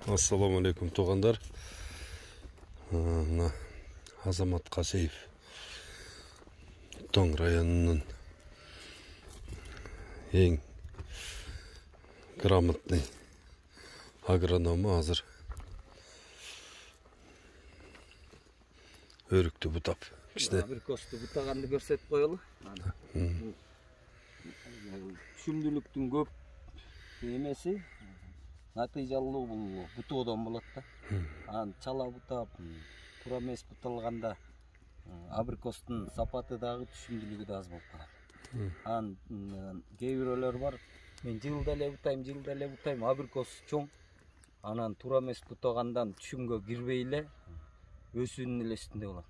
Assalamu alaikum туғандар. Азамат Қасеев Тоң районының ең грамотный агрономы азыр өрікті бұтап. Абрикосты бұтағанды көрсетіп қойылы. Түшімділіктің көп емесі натыйжалуу бул бутоодон болот да. Чала бутап, туура эмес буталганда абрикостун сапаты дагы түшүмдүүлүгү да аз болуп калат. Кээ бирөөлөр бар, мен жылда эле бутайм, абрикос чоң. Анан туура эмес бутагандан түшүмгө кирбей эле өсүүнүн эле үстүндө болот.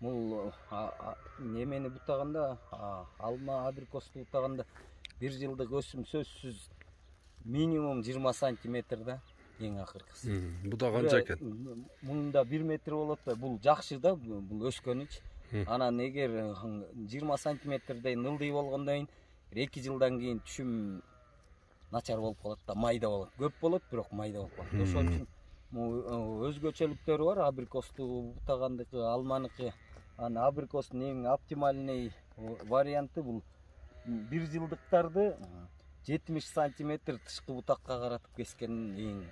Бул немени бутаганда, алма абрикосту бутаганда 1 жылдык өсүм сөзсүз минимум 20 сантиметр да, ең акыркысы. Бу да канча экен? Мында 1 метр болот да, бул жакшы да, бул өскөнүч. Анан эгер 20 сантиметрдей ылдый болгондон кийин 2 жылдан кийин түшүм начар болуп калат да, майда болот. Көп болот, бирок майда болуп калат. Ошон үчүн өзгөчөлүктөрү бар, абрикосту бутагандыкы, алманыкы. Абрикостун эң оптимальный варианты бул 1 жылдыктарды 70 сантиметр тышкы бутакка каратып кескенин эң.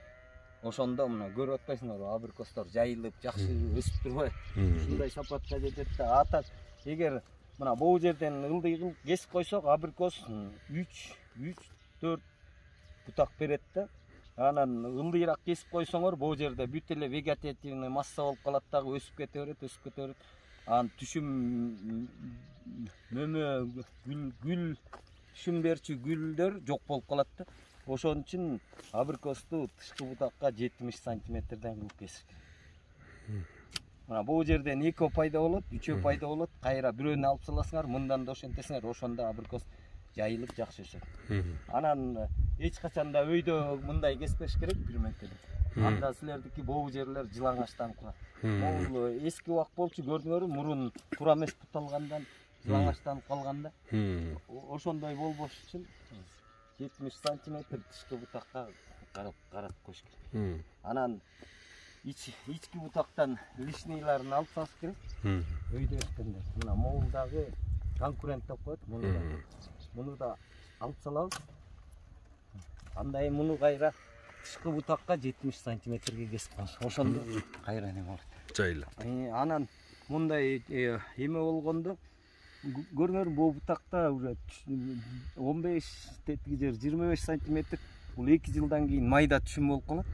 Ошондо мына көрүп атпайсыңарбы, абрикостор жайылып, жакшы өсүп турбайбы? Ушундай сапатка жетет да. Атат эгер мына бул жерден ылдый кылып кесип койсок, абрикос 3-4 бутак берет да. Анан ылдыйраак кесип койсоңор, бул жерде бүт эле вегетативный масса болуп калат дагы, өсүп кете берет. Анан түшүм мөмө гүл түшүм берчү гүлдөр жок болуп калат да. Ошон үчүн абрикосту тышкы бутакка 70 сантиметрден кылып кесиш керек. Мына бул жерден 2 пайда болот, 3 пайда болот. Кайра бирөөнү алып саласыңар, мындан да ошентесиңер, ошондо абрикос жайылып жакшы өсөт. Анан эч качан да өйдө мындай кеспеш керек, 1 метр. Анда силердики бул жерлер жылаңачтан калат. Бул эски убак болчу, көрдүңөрбү, мурун туура эмес буталгандан жылаңачтан калганда. Ошондой болбош үчүн 70 сантиметр тышкы бутакка карап коюш керек. Анан ички бутактан лишнийларын алып салыш керек. Өйдө өскөндө. Мына могулдагы конкурент деп коет, муну да алып салабыз. Андай муну кайра тышкы бутакка 70 сантиметрге кесип коебуз. Ошондо кайра эме болот. Жайла. Анан мындай эме болгондо көрүңөр, бул бутакта уже 15 тетиги жер 25 сантиметр, бул 2 жылдан кийин майда түшүм болуп калат.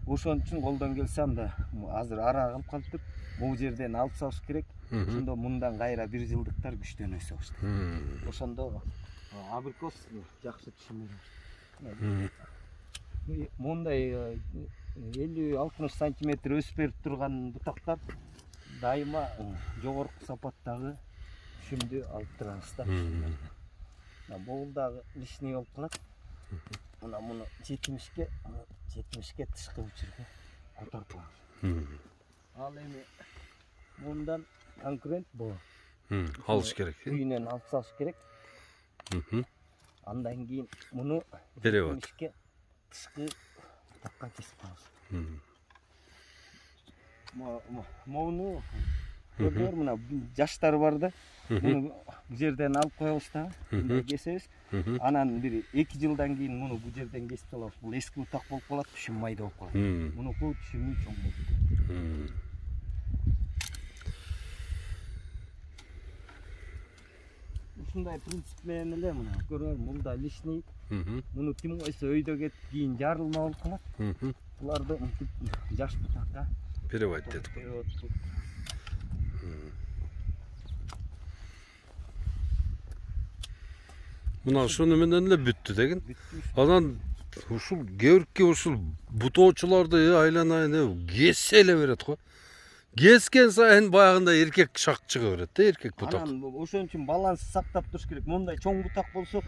Ошон үчүн колдон келсе анда азыр ара калып калыптыр. Бул жерден алып салыш керек. Ошондо мындан кайра 1 жылдыктар күчтөн өсө баштайт. Ошондо абрикос жакшы түшүм берет. Мындай 50-60 сантиметр өсүп берип турган бутактар дайыма жогорку сапаттагы түшүмдү алып турабыз да. Бул дагы лишний болуп калат. Мына муну 70ке тышкы учурга которуп коебуз. Ал эми мындан конкурент бул. Алыш керек. Үйүнөн алып салыш керек. Андан кийин муну 70ке тышкы бутакка кесип коебуз. Муну көрдүңөр, мына жаштар бар да. Муну бу жерден алып коебуз да, кесебиз. Анан бир 2 жылдан кийин муну бу жерден кесип салабыз. Бул эски бутак болуп калат, түшүм майда болуп калат. Мунуку түшүмү чоң болот. Ушундай принцип менен эле мына көрүңөр, мында лишний. Муну ким койсо өйдө кетип кийин жарылма болуп калат. Буларды жаш бутакка перевод этип. Мына ушуну менен эле бүттү деген. Анан ушул кээ ушул бутоочуларды айланайын кессе эле берет го. Кескен сайын баягында эркек шак чыга берет да, эркек бутак. Анан ошон үчүн баланс сактап туруш керек. Мындай чоң бутак болсо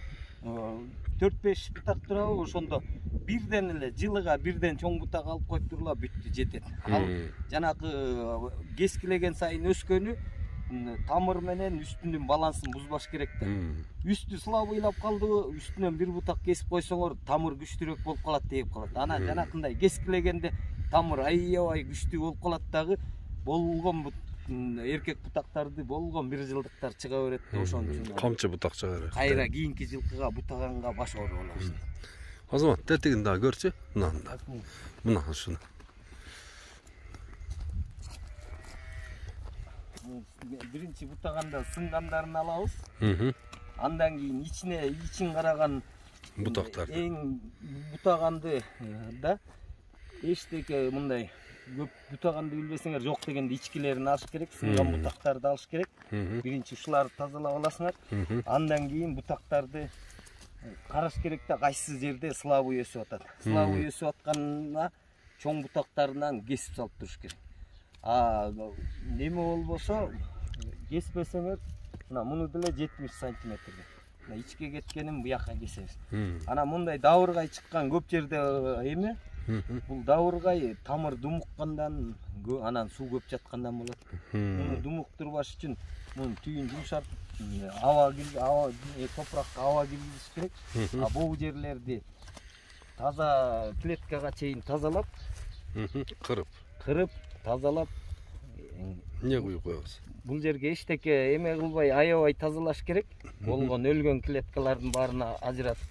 4-5 бутак турабы, ошондо бирден эле жылыга бирден чоң бутак алып коюп турула бүттү, жетет. Ал жанагы кескилеген сайын өскөнү тамыр менен үстүнүн балансын бузбаш керек да. Үстү слабыйлап калды, үстүнөн бир бутак кесип койсоңор тамыр күчтүүрөөк болуп калат деп калат. Ана жанакындай кескилегенде тамыр аябай күчтүү болуп калат дагы. Болгон эркек бутактарды болгон бир жылдыктар чыга берет да, ошон үчүн камчы бутак чыга берет. Кайра кийинки жылкыга бутаганга баш оор болот. Азамат, тетигин дагы көрчү. Мынанда. Мына ушуну. Биринчи бутаганда сынгандарын алабыз. Андан кийин ичин караган Бутактар. Эң бутаганды да эчтеке мындай көп бутаганды билбесеңер жок дегенде ичкилерин алыш керек, сынган бутактарды алыш керек. Биринчи ушуларды тазалап аласыңар. Андан кийин бутактарды караш керек да, кайсы жерде слабый өсүп атат. Слабый өсүп атканына чоң бутактарынан кесип салып туруш керек. Неме болбосо кеспесеңер, муну деле 70 сантиметрге. Ичке кеткенин буякка кесебиз. Ана мындай дабыргай чыккан көп жерде эме, бул дабыргай тамыр думуккандан, анан суу көп жаткандан болот. Муну думуктурбаш үчүн мунун түйүн жумшартып, топуракка аба киргизиш керек. Бул жерлерди таза клеткага чейин тазалап, кырып, тазалап, эмне куюп коебуз? Бул жерге эчтеке эме кылбай аябай тазалаш керек. Болгон өлгөн клеткалардын баарына ажыратып.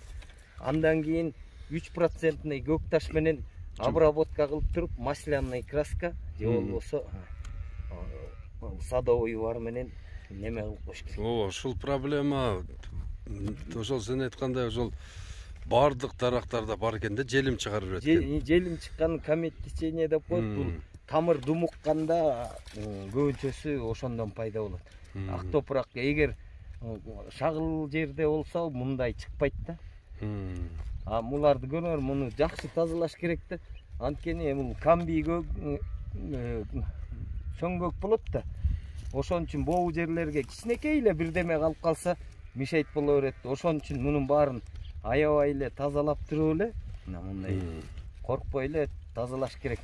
Андан кийин 3% көк таш менен обработка кылып туруп, масляный краска же болбосо садовый вар менен неме кылып коюш керек. Ушул проблема ошол сен айткандай ошол бардык дарактарда бар экен да, желим чыгарып берет экен. Желим чыккан комет течение деп коет. Бул тамыр думукканда көбүнчөсү ошондон пайда болот. Ак топурак эгер шагыл жерде болсо мындай чыкпайт да. Муларды көрөңөр, муну жакшы тазалаш керек да. Анткени бул камбий чөңгөк болот да. Ошон үчүн боо жерлерге кичинекей эле бирдеме калып калса мишейт боло берет. Ошон үчүн мунун баарын аябай эле тазалап туруп эле, мындай коркпой эле тазалаш керек.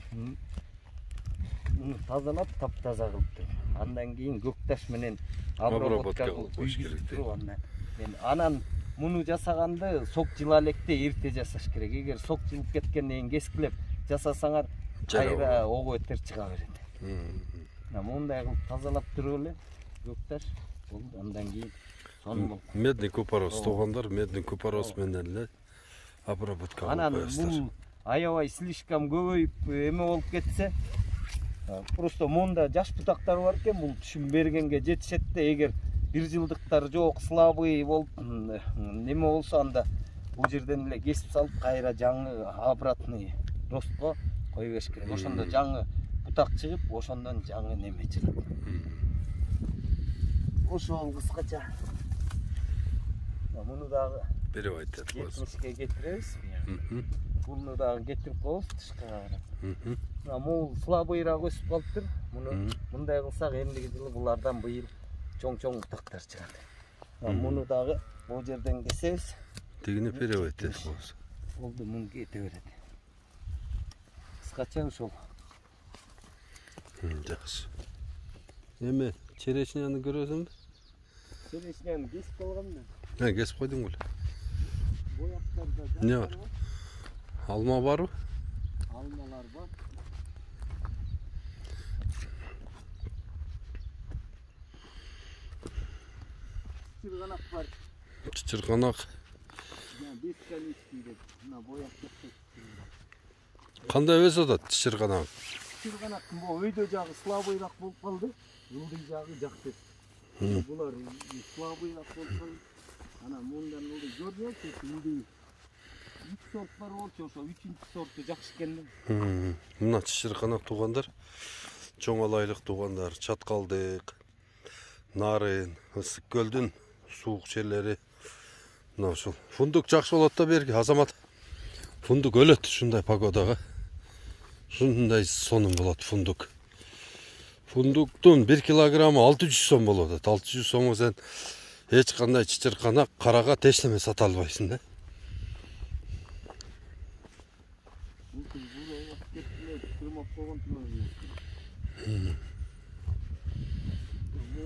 Муну тазалап таптаза кылып туруп, андан кийин көк таш менен обработка кылып коюш керек. Анан муну жасаганды сок жыла электе эрте жасаш керек. Эгер сок жылып кеткенден кийин кескилеп жасасаңар, кайра ого бетер чыга берет. Мындай кылып тазалап туруп эле көк таш, андан кийин сонун медный купорос туугандар, медный купорос менен эле обработка кылып коесуздар. Анан бул аябай слишком көбөйүп эме болуп кетсе, просто монда жаш бутактар бар экен, бул түшүм бергенге жетишет да. Эгер бир жылдыктар жок, слабый болуп неме болсо, анда бул жерден эле кесип салып, кайра жаңы обратный ростко кое бериш керек. Ошондо жаңы бутак чыгып, ошондон жаңы неме чыгат. Ошол кыскача. Муну дагы берип айтат болсо. Кетишке кетиребиз. Буну дагы кетирип коебуз тышкага карап. Могул слабыйраак өсүп калыптыр. Мындай кылсак эмдиги жылы булардан быйыл чоң-чоң бутактар чыгат. Муну дагы бул жерден кесебиз. Тигини берип айтат болсо. Болду, муну кете берет. Кыскача ошол. Жакшы. Эме черешняны көрөсүңбү? Черешняны кесип койгом мен. Кесип койдуң беле? Бояктарда эмне бар? Алма барбы? Алмалар бар. Чычырганак бар. Чычырганак. Бесконечный деп, мына бояктар. Кандай өсүп атат чычырганак? Чычырганактын бул өйдө жагы слабыйраак болуп калды. Ылдый жагы жакшы. Булар слабыйраак болуп калды. Анан мындан ылдый көрүнөт, ылдый. 3 сорт бар болчу, ошо 3-нчү сорту жакшы экен. Мына чычырганак туугандар, чоң алайлык туугандар, чаткалдык, нарын, ысык көлдүн суук жерлери. Мына ушул фундук жакшы болот да берги, Азамат. Фундук өлөт ушундай погодага. Ушундай сонун болот фундук. Фундуктун 1 килограммы 600 сом болот. 600 сомго сен эч кандай чычырганак карага тешлеме сата албайсың да.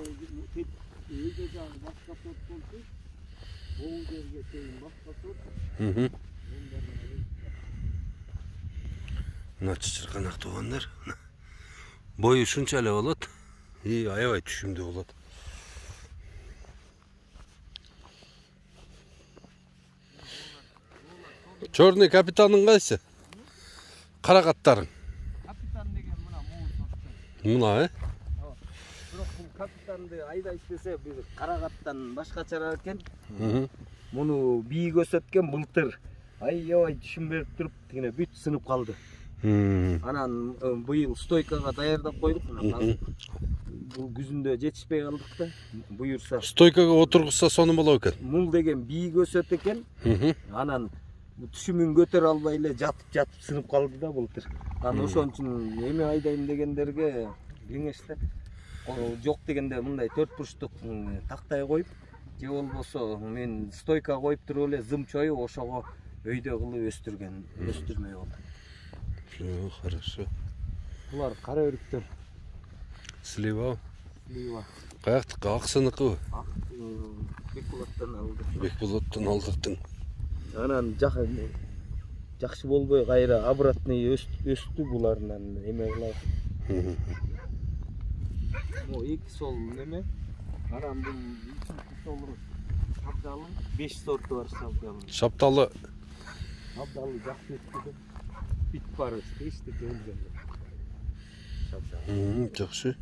Öyle jagı başka sort bolsa, bol yerge teyin başka sort. Mına çıçırkanak doğanlar. Boyu şunçalik bolat. Аябай түшүмдүү болот. Чорный капитаның кайсы? Каракаттарың. Капитан деген мына муу сорт. Мына, Бирок бул капитанды айдайт десе бир карагаттан башкачараак экен. Муну бийик өсөткөн былтыр аябай түшүм берип туруп тигине бүт сынып калды. Анан быйыл стойкага даярдап койдук. Бул күзүндө жетишпей калдык да. Буюрса Стойкага отургузса сонун болот экен. Мул деген бийик өсөт экен. Анан түшүмүн көтөрө албай эле жатып сынып калды да былтыр. Анан ошон үчүн эме айдайм дегендерге кеңеште жок дегенде мындай 4 бурчтук тактай коюп, же болбосо мен стойка коюп туруп эле зым чоюп ошого өйдө кылып өстүрмөй болду. Хорошо. Булар кара өрүктөр. Слива. Слива. Каяктыкы? Аксыныкыбы? Бекболоттон алдык. Бекболоттон алдыктың. Анан жакшы болбой кайра обратный өстү буларынан эме кылабыз. Mo iki sol neme? Anam bu iki solur. Şaptalı 5 sortu var şaptalı. Şaptalı. Şaptalı jakşı ötküdü. Bit var işte geldi. Şaptalı. Jakşı.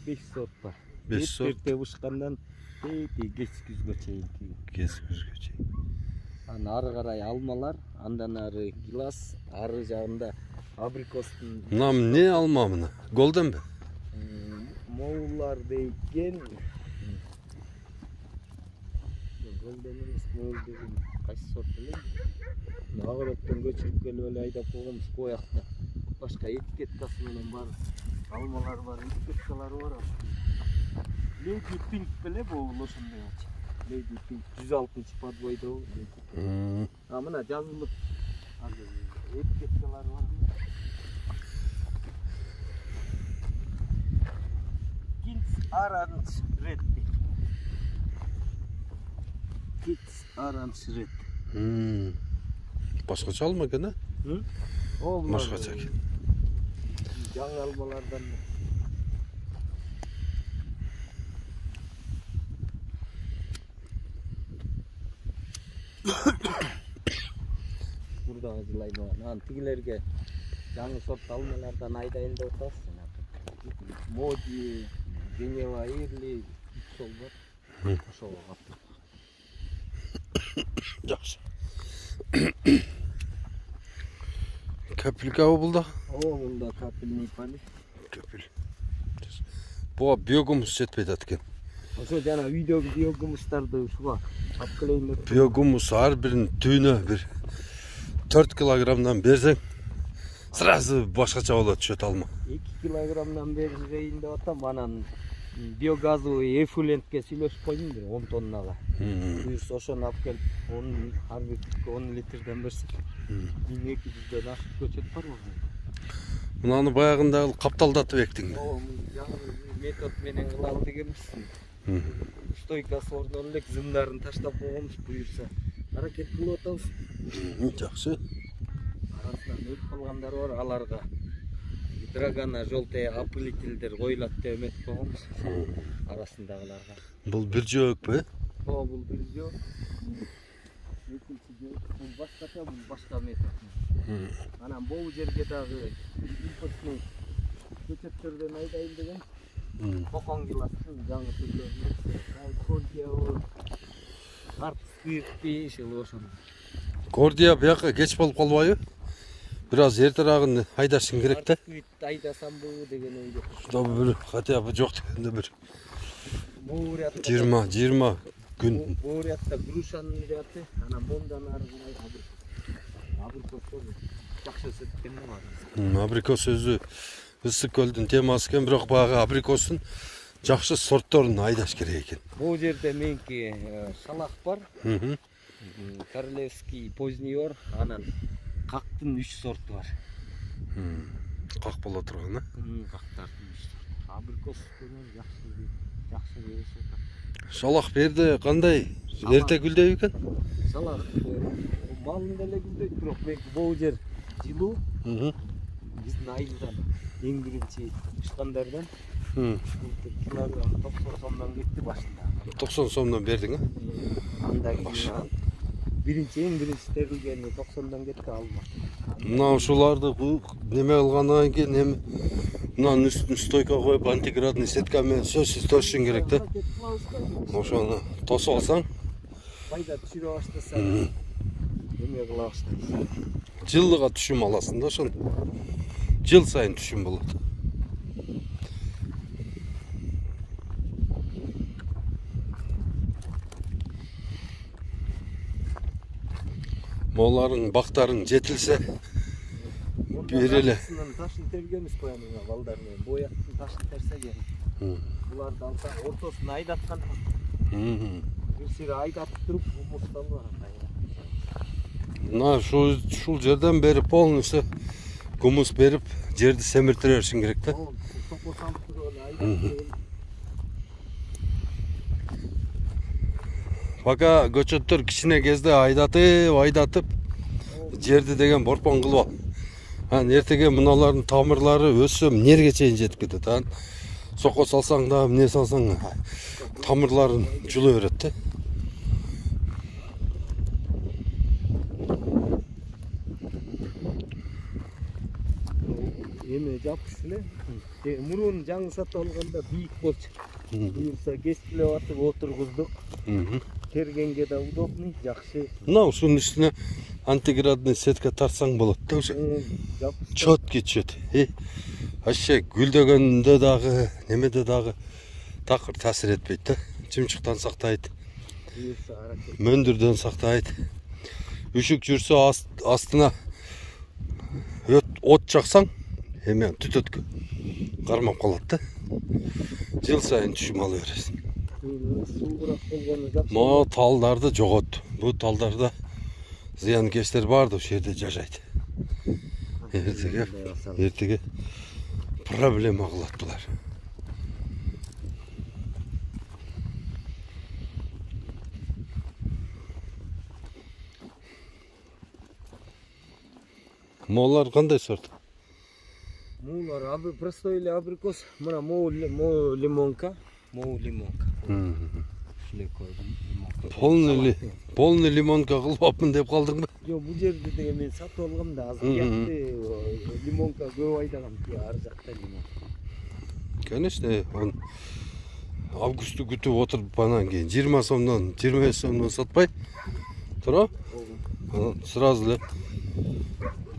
5 sort var. 5 sort. Erте ушкандан кеч күзгө чейин. Кеч күзгө чейин. Аны ары карай алмалар, андан ары гилас, ары жагында абрикостун. Мына не алма мына? Голден бе? Moğollar deyken Golden emas, Moğol деген кайсы сорт эле? Агороттон көчүрүп келип эле айдап койгонбуз коякта. Башка этикеткасы менен бар. Алмалар бар, этикеткалары бар. Lady Pink беле бул ошондой. Lady Pink 106 подвойдо. Мына жазылып этикеткалары бар. Orange red. Kids orange red. Başkaça alma gene. Başkaça. Жаңы almalardan. Burada acılaydı. Lan tigilerge жаңы sort almalardan aydayn деп атасың. Моди Женева Ирли сол бар. Ошого каптык. Жакшы. Капилка болду. Мында капилный пали. Капил. Буга биогумус жетпейт экен. Ошо жана видео биогумустарды ушуга апкелеймер. Биогумус ар бирин түйүнө бир 4 килограммдан берсең сразу башкача болот чөт алма. 2 килограммдан берейин деп атам, анан биогазовый эффлюентке сүйлөшүп койдум 10 тоннага. Буюрса ошону алып келип, ар бир 10 литрден берсек, 1200дөн ашык көчөт барбы? Мынаны баягында капталдатып эктиң. Метод менен кылалы дегенбиз. Стойкасы ордон элек зымдарын таштап койгонбуз, буюрса аракет кылып атабыз. Жакшы. Арасынан өтүп калгандары бар, аларга драгана желтый опылительдер коюлат деп эметип койгонбуз. Арасындагыларга. Бул бир жөөкпү? Бул бир жөөк. Экинчи жөөк, бул башкача, бул башка метод. Анан бул жерге дагы импортный көчөттөрдөн айдайын деген. Кокон гиластын жаңы түрлөрү. Кордия, артский ишел ошон. Кордия бияка кеч болуп калбайбы? Biraz erтерагын айдашың керек да. Айдасам бу деген ойдо. Бир хотя бы жок дегенде бир 20 күн. Бул ятта грушанын жаты, анан мондан ары карай абрикос жакшы өсөткөн бар. Абрикос өзү ысык көлдүн темасы экен, бирок баягы абрикостун жакшы сортторун айдаш керек экен. Бул жерде меники шалак бар. Королевский поздниор, анан Кактын 3 сорту бар. Как боло турган, Кактардын 3 сорту. абрикос менен жакшы беришет. Шалак берди кандай? Эрте гүлдөй экен? Шалак малын деле гүлдөйт, бирок бул жер жылуу. Биздин айылдан эң биринчи чыккандардан килограмм 90 сомдон кетти башында. 90 сомдон бердиң, Анда эң биринчи терилгени 90дон кетти алма. Мына ушуларды неме кылгандан кийин эми мынанын үстүн стойка коюп антиградный сетка менен сөзсүз тосушуң керек да. Ошону тосуп алсаң, Пайда түшүрө баштаса, эме кыла баштайсың. жылга түшүм аласың да ошону. Жыл сайын түшүм болот. Моларың бактарың жетилсе берели. Ташын тергенбиз кояныңа балдар менен. Бояктын ташын терсеген. Буларды алса ортосун айдаткан. Бир сире айдатып туруп мусталы бар анда. Мына ушул жерден бери полностью гумус берип, жерди семиртире беришиң керек да. Пока көчөттөр кичине кезде айдатып жерди деген борпон кылып ал. Эртеге мыналардын тамырлары өссө эмнеге чейин жетип кетет. Сокко салсаң да, эмне салсаң тамырларын жула берет да. Эме жапыш эле. Мурун жаңы сатып алганда бийик болчу. Буюрса кестилеп атып отургуздук. Тергенге да удобный, жакшы. Мына ушунун үстүнө антиградный сетка тартсаң болот да уже. Чөткө түшөт. Вообще гүлдөгөндө дагы, немеде дагы такыр таасир этпейт да. Чымчыктан сактайт. Мөндүрдөн сактайт. Үшүк жүрсө астына от жаксаң, эме түтөткө кармап калат да. Жыл сайын түшүм ала бересиң. Мо талдарды жогот. Бул талдарда зыянкечтер бар да, ошол жерде жашайт. Эртеге проблема кылат булар. Молар кандай сорт? Мулар простой эле абрикос, мына мо лимонка. Полный лимонка кылбапмын деп калдыңбы? Жок, бул жерде деген мен сатып алгам да, азыр жакты лимонка көп айдагам, ар жакта лимон. Конечно, августу күтүп отуруп анан кийин 20 сомдон, 25 сомдон сатпай туруп, сразу эле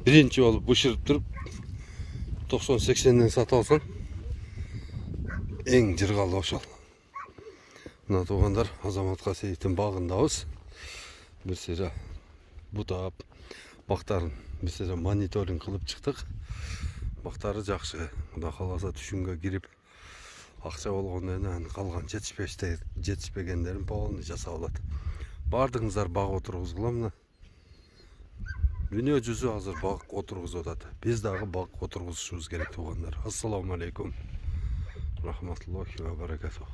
биринчи болуп бышырып туруп 90-80ден сатып алсаң эң жыргалы ошол. Мына туугандар, Азаматка Сейиттин багындабыз. Бир сыйра бутап, бактарын бир сыйра мониторинг кылып чыктык. Бактары жакшы. Кудай кааласа түшүмгө кирип, акча болгондон кийин калган жетишпегендерин полный жасап алат. Бардыгыңыздар баг отургузгула мына. Дүйнө жүзү азыр баг отургузуп атат. Биз дагы баг отургузушубуз керек туугандар. Ассаламу алейкум. Рахматуллахи ва баракатух.